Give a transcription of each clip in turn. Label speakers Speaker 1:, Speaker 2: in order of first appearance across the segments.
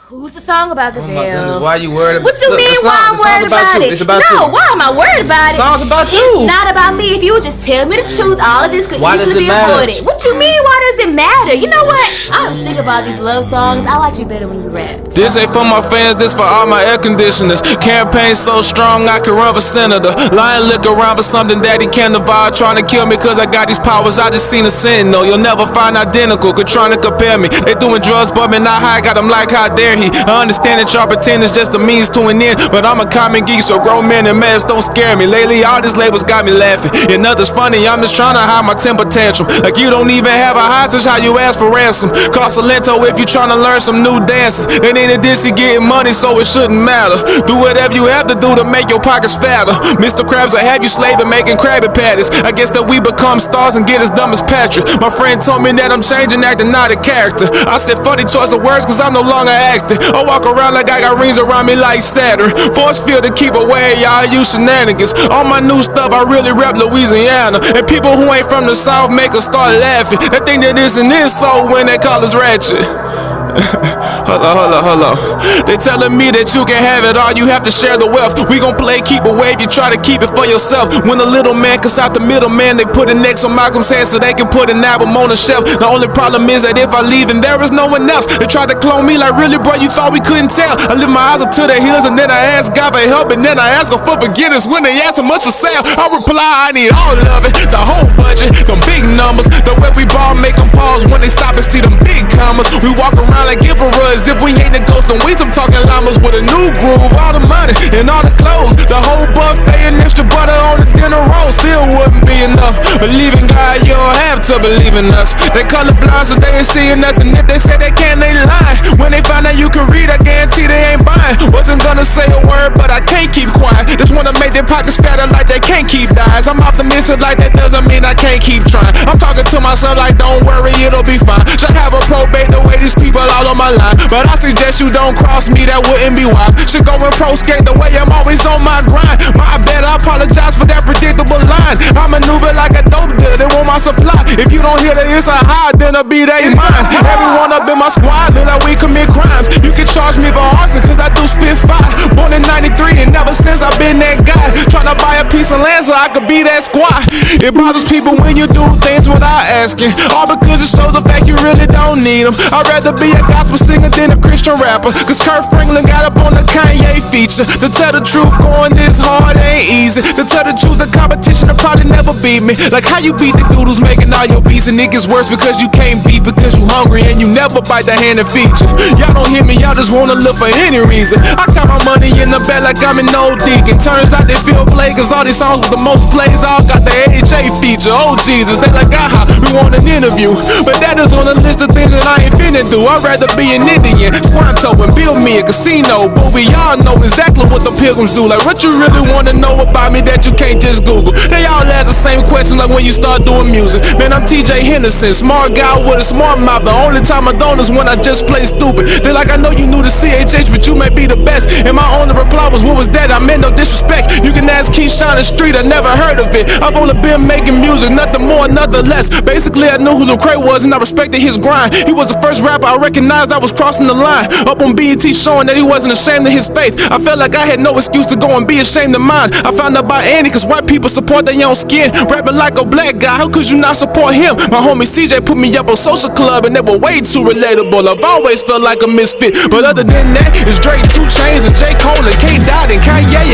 Speaker 1: Who's the song about, Gazelle?
Speaker 2: Oh my goodness, why are you worried about
Speaker 1: it? What you mean why I'm worried about it?
Speaker 2: It's about you.
Speaker 1: No, why am I worried about it?
Speaker 2: The song's about you.
Speaker 1: It's not about me. If you would just tell me the truth, all of this could easily be avoided. What you mean, why does it matter? You know what? I'm sick of all these love songs. I like you better when you rap.
Speaker 3: This ain't for my fans, this for all my air conditioners. Campaign so strong I can run for senator. Lying liquor around for something that he can't avoid. Trying to kill me cause I got these powers. I just seen a sentinel. You'll never find identical, could trying to compare me. They doing drugs but me not high, got them like how dare he. I understand that y'all pretend it's just a means to an end, but I'm a common geek, so grown men and mess don't scare me. Lately all these labels got me laughing, and nothing's funny, I'm just trying to hide my temper tantrum. Like you don't even have a hostage, how you ask for ransom. Cost a lento if you trying to learn some new dances. It ain't a diss, you getting money, so it shouldn't matter. Do whatever you have to do to make your pockets fatter. Mr. Krabs, I have you slaving making Krabby Patties. I guess that we become stars and get as dumb as Patrick. My friend told me that I'm changing, acting not a character. I said funny choice of words cause I'm no longer acting. I walk around like I got rings around me like Saturn. Force field to keep away, y'all use shenanigans. All my new stuff, I really rap Louisiana. And people who ain't from the South make us start laughing. They think that this and this, so when they call us ratchet. Hold on. They telling me that you can have it all, you have to share the wealth. We gon' play keep away if you try to keep it for yourself. When the little man cuts out the middle man, they put it next on Malcolm's head so they can put an album on the shelf. The only problem is that if I leave and there is no one else, they tried to clone me like really bro, you thought we couldn't tell. I lift my eyes up to the hills and then I ask God for help, and then I ask her for forgiveness when they ask so much for sale. I reply, I need all of it, the whole budget, them big numbers. The way we ball make them pause when they stop and see them big commas. We walk around like emperors if we ain't the ghost and we some talking llamas with a new groove. All the money and all the clothes, the whole buffet and extra butter on the dinner roll still wouldn't be enough. Believe in God, you don't have to believe in us. They colorblind so they ain't seeing us, and if they say they can't, they lie. When they find out you can read, I guarantee they ain't buying. Wasn't gonna say a word, but I can't keep quiet. Just wanna make their pockets fatter like they can't keep dies. I'm optimistic like that doesn't mean I can't keep trying. I'm talking to myself like don't worry, it'll be fine. Should have a probate the way these people all on my line, but I suggest you don't cross me, that wouldn't be wise. Should go and pro skate the way I'm always on my grind. My bad, I apologize for that predictable line. I maneuver like a dope dealer, they want my supply. If you don't hear that it's a high, then it'll be they mine. Everyone up in my squad look like we commit crimes. You can charge me for arson cause I do spit fire. Born in 93 and ever since I've been that guy. Tryna buy a piece of land so I could be that squad. It bothers people when you do things without asking, all because it shows the fact you really don't need them. I'd rather be a gospel singer than a Christian rapper, cause Kirk Franklin got up on the Kanye feature. To tell the truth, going this hard ain't easy. To tell the truth, the competition will probably never beat me. Like how you beat the dude who's making all your beats, and it gets worse because you can't beat because you hungry and you never bite the hand that feeds you. Y'all don't hear me, y'all just wanna look for any reason. I got my money in the bed like I'm an old deacon. Turns out they feel play cause all these songs with the most plays all got the AHA feature. Oh Jesus, they like aha, we want an interview, but that is on the list of things that I ain't finna do. I'd rather be an Indian, Squanto and build me a casino, but we all know exactly what the pilgrims do. Like what you really wanna know about me that you can't just Google? They all ask the same question like when you start doing music. Man, I'm TJ Henderson, smart guy with a smart mouth. The only time I don't is when I just play stupid. They like I know you knew the CHH, but you may be the best. And my only reply was what was that? I meant no disrespect. You can ask Keyshawn the Street, I never heard of it. I've only been making music, nothing more, nothing less. Basically I knew who Lecrae was and I respected his grind. He was the first rapper I recognized that was crossing the line. Up on BET showing that he wasn't ashamed of his faith. I felt like I had no excuse to go and be ashamed of mine. I found out about Andy cause white people support their own skin. Rapping like a black guy, how could you not support him? My homie CJ put me up on Social Club and they were way too relatable. I've always felt like a misfit, but other than that, it's Drake, 2 Chainz and J. Cole and K. Dot and Kanye.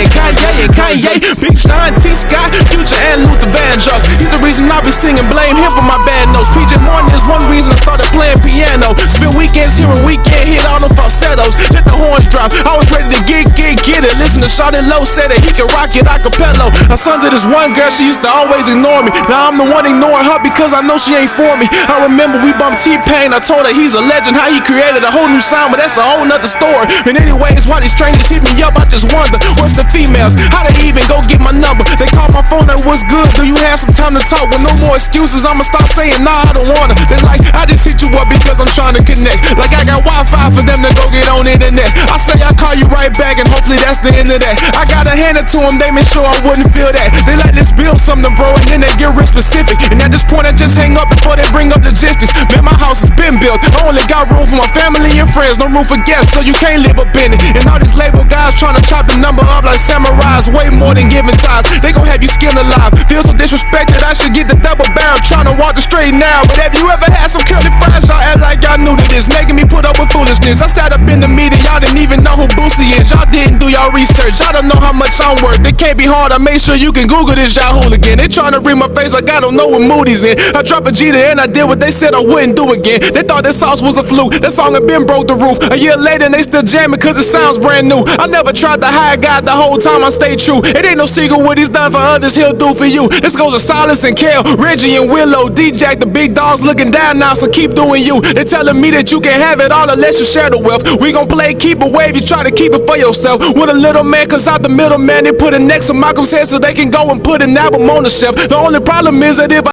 Speaker 3: Big Sean, T. Scott, Future and Luther Vandross. He's the reason I be singing, blame him for my bad notes. PJ Morton is one reason I started playing piano. Spend weekends here and weekend hit all them falsettos. Let the horns drop, I was ready to get it. Listen to Shawty Low, said that he can rock it acapella. I sung to this one girl, she used to always ignore me. Now I'm the one ignoring her because I know she ain't for me. I remember we bumped T-Pain, I told her he's a legend, how he created a whole new sound, but that's a whole nother story. And anyways, why these strangers hit me up, I just wonder, what's the females? How they even go get my number? They call my phone, like what's good? Do you have some time to talk? With no more excuses, I'ma start saying nah, I don't wanna. They like, I just hit you up because I'm trying to connect. Like I got Wi-Fi for them to go get on the internet. I say I'll call you right back and hopefully that's that's the end of that. I gotta hand it to them, they made sure I wouldn't feel that. They like, let's build something, bro, and then they get real specific. And at this point, I just hang up before they bring up logistics. Man, my house has been built. I only got room for my family and friends, no room for guests, so you can't live up in it. And all these label guys trying to chop the number up like samurais, way more than giving ties. They gon' have you skinned alive. Feel so disrespected, I should get the double barrel, trying to walk the straight now. But have you ever had some curly fries? Y'all act like y'all knew to this, making me put up with foolishness. I sat up in the meeting, y'all didn't even know who Boosie is. Y'all didn't do y'all research, y'all don't know how much I'm worth. It can't be hard, I made sure you can Google this y'all hooligan. They trying to read my face like I don't know what mood he's in. I dropped a G to and I did what they said I wouldn't do again. They thought that sauce was a fluke, that song had been broke the roof. A year later and they still jamming cause it sounds brand new. I never tried to hide God the whole time I stayed true. It ain't no secret what he's done for others, he'll do for you. This goes to Silas and Kale, Reggie and Willow, D-Jack, the big dogs looking down now, so keep doing you. They telling me that you can have it all unless you share the wealth. We gon' play keep away if you try to keep it for yourself. When a little man cuts out the middle man, they put it next to Malcolm's head so they can go and put an album on the shelf. The only problem is that if I